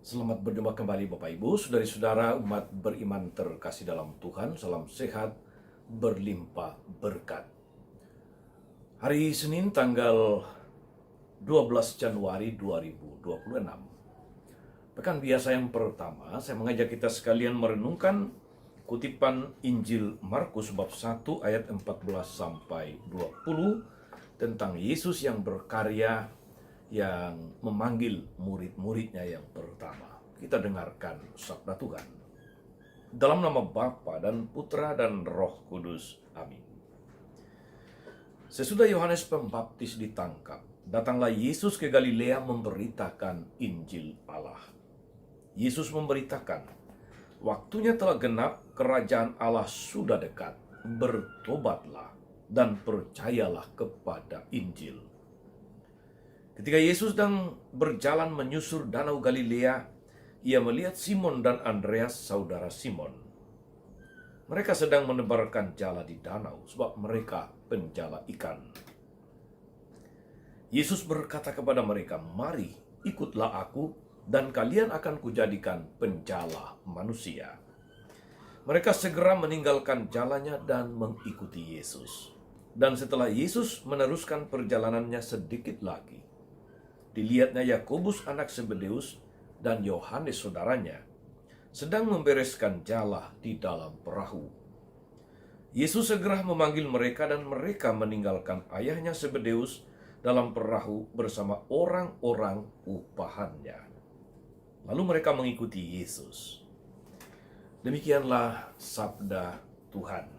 Selamat berjumpa kembali Bapak Ibu, saudari-saudara umat beriman terkasih dalam Tuhan. Salam sehat, berlimpah berkat. Hari Senin tanggal 12 Januari 2026. Pekan biasa yang pertama, saya mengajak kita sekalian merenungkan kutipan Injil Markus bab 1 ayat 14 sampai 20 tentang Yesus yang berkarya, yang memanggil murid-muridnya yang pertama. Kita dengarkan sabda Tuhan. Dalam nama Bapa dan Putra dan Roh Kudus. Amin. Sesudah Yohanes Pembaptis ditangkap, datanglah Yesus ke Galilea memberitakan Injil Allah. Yesus memberitakan, waktunya telah genap, kerajaan Allah sudah dekat. Bertobatlah dan percayalah kepada Injil. Ketika Yesus sedang berjalan menyusur danau Galilea, ia melihat Simon dan Andreas, saudara Simon. Mereka sedang menebarkan jala di danau, sebab mereka penjala ikan. Yesus berkata kepada mereka, "Mari, ikutlah aku, dan kalian akan kujadikan penjala manusia." Mereka segera meninggalkan jalannya dan mengikuti Yesus. Dan setelah Yesus meneruskan perjalanannya sedikit lagi, dilihatnya Yakobus anak Zebedeus dan Yohanes saudaranya sedang membereskan jala di dalam perahu. Yesus segera memanggil mereka dan mereka meninggalkan ayahnya Zebedeus dalam perahu bersama orang-orang upahannya. Lalu mereka mengikuti Yesus. Demikianlah sabda Tuhan.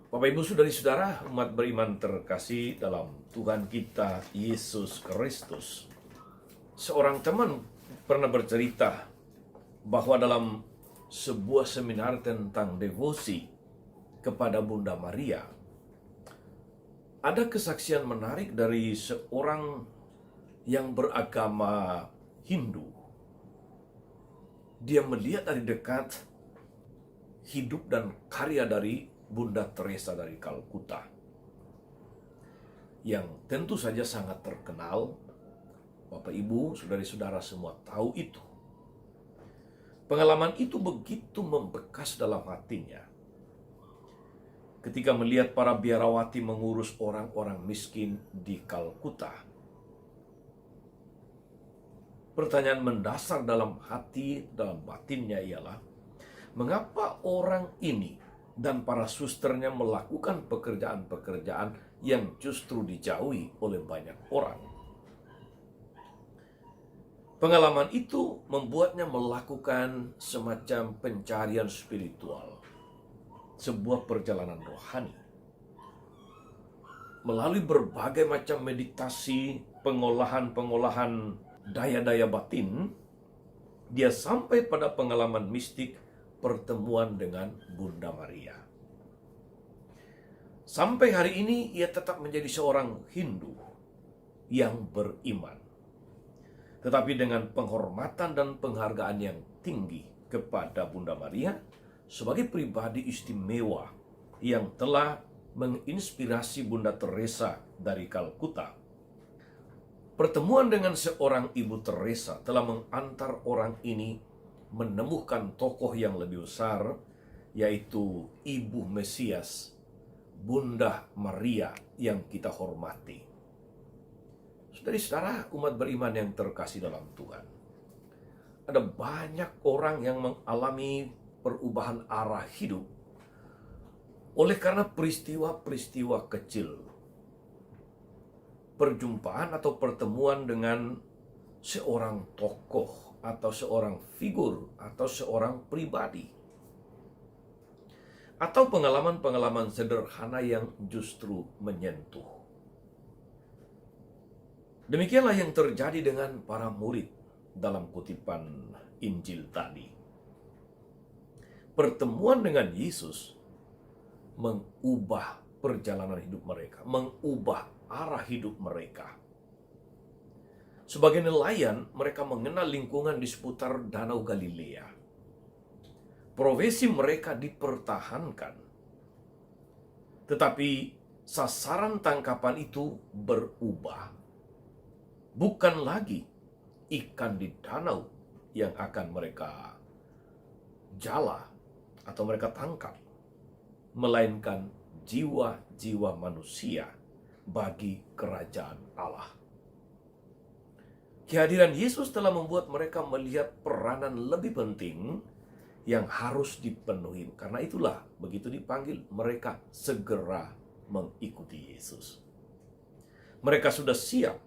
Bapak Ibu saudari-saudara umat beriman terkasih dalam Tuhan kita Yesus Kristus. Seorang teman pernah bercerita bahwa dalam sebuah seminar tentang devosi kepada Bunda Maria, ada kesaksian menarik dari seorang yang beragama Hindu. Dia melihat dari dekat hidup dan karya dari Bunda Teresa dari Kalkuta, yang tentu saja sangat terkenal. Bapak Ibu, saudari-saudara semua tahu itu. Pengalaman itu begitu membekas dalam hatinya. Ketika melihat para biarawati mengurus orang-orang miskin di Kalkuta, pertanyaan mendasar dalam hati, dalam batinnya ialah, mengapa orang ini dan para susternya melakukan pekerjaan-pekerjaan yang justru dijauhi oleh banyak orang? Pengalaman itu membuatnya melakukan semacam pencarian spiritual, sebuah perjalanan rohani. Melalui berbagai macam meditasi, pengolahan daya-daya batin, dia sampai pada pengalaman mistik pertemuan dengan Bunda Maria. Sampai hari ini ia tetap menjadi seorang Hindu yang beriman, tetapi dengan penghormatan dan penghargaan yang tinggi kepada Bunda Maria sebagai pribadi istimewa yang telah menginspirasi Bunda Teresa dari Kalkuta. Pertemuan dengan seorang Ibu Teresa telah mengantar orang ini menemukan tokoh yang lebih besar, yaitu Ibu Mesias, Bunda Maria yang kita hormati. Saudari-saudara umat beriman yang terkasih dalam Tuhan, ada banyak orang yang mengalami perubahan arah hidup oleh karena peristiwa-peristiwa kecil, perjumpaan atau pertemuan dengan seorang tokoh atau seorang figur atau seorang pribadi, atau pengalaman-pengalaman sederhana yang justru menyentuh. Demikianlah yang terjadi dengan para murid dalam kutipan Injil tadi. Pertemuan dengan Yesus mengubah perjalanan hidup mereka, mengubah arah hidup mereka. Sebagai nelayan, mereka mengenal lingkungan di seputar Danau Galilea. Profesi mereka dipertahankan, tetapi sasaran tangkapan itu berubah. Bukan lagi ikan di danau yang akan mereka jala atau mereka tangkap, melainkan jiwa-jiwa manusia bagi kerajaan Allah. Kehadiran Yesus telah membuat mereka melihat peranan lebih penting yang harus dipenuhi. Karena itulah, begitu dipanggil, mereka segera mengikuti Yesus. Mereka sudah siap,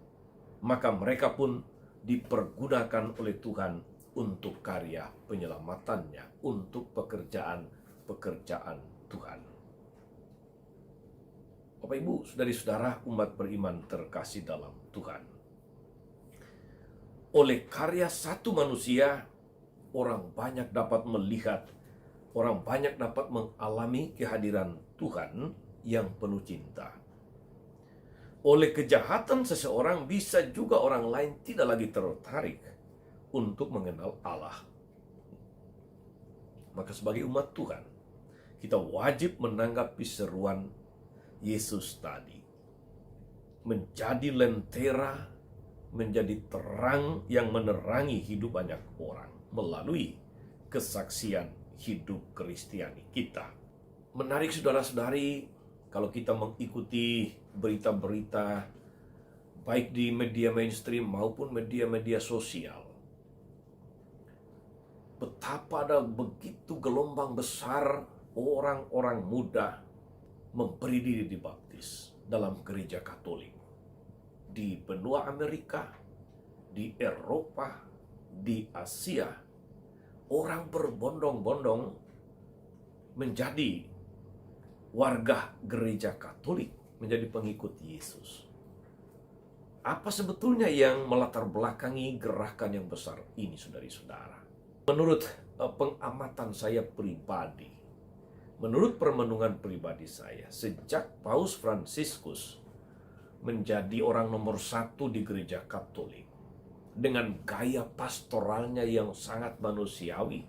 maka mereka pun dipergunakan oleh Tuhan untuk karya penyelamatannya, untuk pekerjaan-pekerjaan Tuhan. Bapak Ibu, saudari-saudara umat beriman terkasih dalam Tuhan. Oleh karya satu manusia, orang banyak dapat melihat, orang banyak dapat mengalami kehadiran Tuhan yang penuh cinta. Oleh kejahatan seseorang, bisa juga orang lain tidak lagi tertarik untuk mengenal Allah. Maka sebagai umat Tuhan, kita wajib menanggapi seruan Yesus tadi. Menjadi lentera, menjadi terang yang menerangi hidup banyak orang melalui kesaksian hidup Kristiani kita. Menarik saudara-saudari, kalau kita mengikuti berita-berita baik di media mainstream maupun media-media sosial, betapa ada begitu gelombang besar orang-orang muda memberi diri dibaptis dalam gereja Katolik. Di benua Amerika, di Eropa, di Asia, orang berbondong-bondong menjadi warga gereja Katolik, menjadi pengikut Yesus. Apa sebetulnya yang melatar belakangi gerakan yang besar ini, saudari-saudara? Menurut pengamatan saya pribadi, menurut permenungan pribadi saya, sejak Paus Fransiskus menjadi orang nomor 1 di gereja Katolik, dengan gaya pastoralnya yang sangat manusiawi,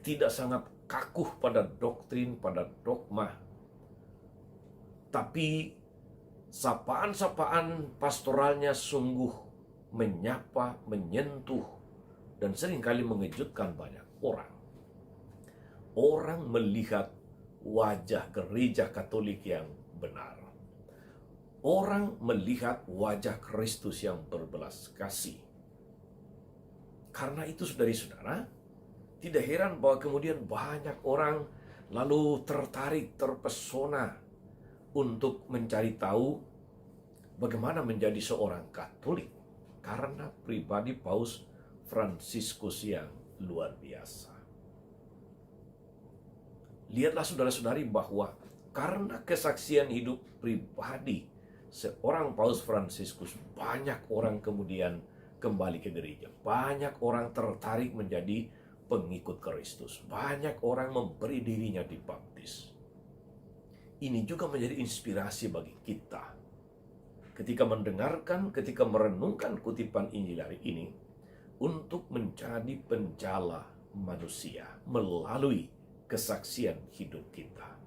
tidak sangat kakuh pada doktrin, pada dogma, tapi sapaan-sapaan pastoralnya sungguh menyapa, menyentuh, dan seringkali mengejutkan banyak orang. Orang melihat wajah gereja Katolik yang benar. Orang melihat wajah Kristus yang berbelas kasih. Karena itu, saudari-saudara, tidak heran bahwa kemudian banyak orang lalu tertarik, terpesona untuk mencari tahu bagaimana menjadi seorang Katolik. Karena pribadi Paus Fransiskus yang luar biasa. Lihatlah saudara-saudari bahwa karena kesaksian hidup pribadi seorang Paus Fransiskus, banyak orang kemudian kembali ke gereja. Banyak orang tertarik menjadi pengikut Kristus. Banyak orang memberi dirinya dibaptis. Ini juga menjadi inspirasi bagi kita. Ketika mendengarkan, ketika merenungkan kutipan Injil hari ini, untuk menjadi penjala manusia melalui kesaksian hidup kita.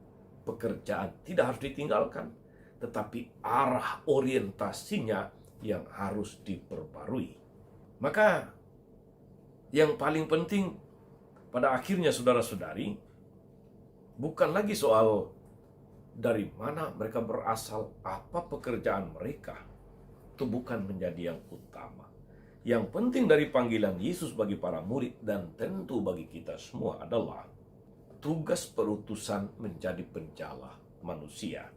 Pekerjaan tidak harus ditinggalkan, tetapi arah orientasinya yang harus diperbarui. Maka yang paling penting pada akhirnya, saudara-saudari, bukan lagi soal dari mana mereka berasal, apa pekerjaan mereka. Itu bukan menjadi yang utama. Yang penting dari panggilan Yesus bagi para murid dan tentu bagi kita semua adalah tugas perutusan menjadi penjala manusia.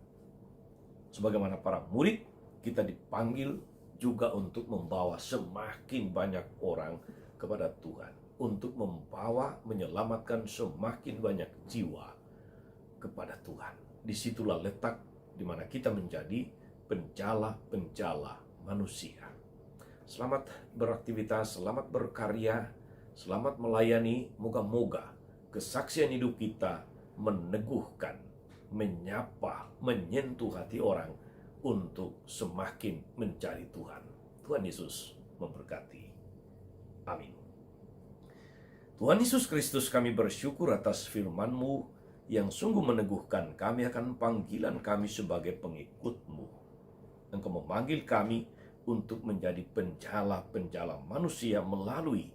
Sebagaimana para murid, kita dipanggil juga untuk membawa semakin banyak orang kepada Tuhan. Untuk membawa, menyelamatkan semakin banyak jiwa kepada Tuhan. Disitulah letak di mana kita menjadi penjala-penjala manusia. Selamat beraktivitas, selamat berkarya, selamat melayani. Moga-moga kesaksian hidup kita meneguhkan, menyapa, menyentuh hati orang untuk semakin mencari Tuhan. Tuhan Yesus memberkati. Amin. Tuhan Yesus Kristus, kami bersyukur atas firman-Mu yang sungguh meneguhkan kami akan panggilan kami sebagai pengikut-Mu. Engkau memanggil kami untuk menjadi penjala-penjala manusia melalui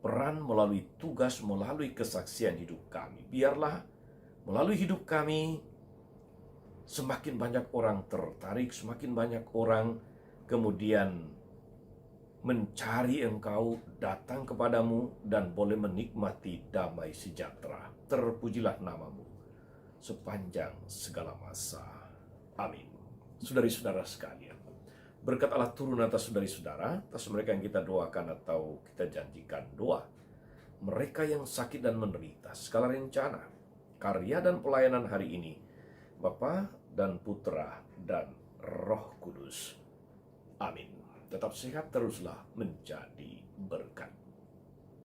peran, melalui tugas, melalui kesaksian hidup kami. Biarlah melalui hidup kami semakin banyak orang tertarik, semakin banyak orang kemudian mencari Engkau, datang kepadamu, dan boleh menikmati damai sejahtera. Terpujilah namamu sepanjang segala masa. Amin. Saudari-saudara sekalian, berkat Allah turun atas saudari-saudara, atas mereka yang kita doakan atau kita janjikan doa. Mereka yang sakit dan menderita, segala rencana, karya dan pelayanan hari ini, Bapa dan Putra dan Roh Kudus. Amin. Tetap sehat, teruslah menjadi berkat.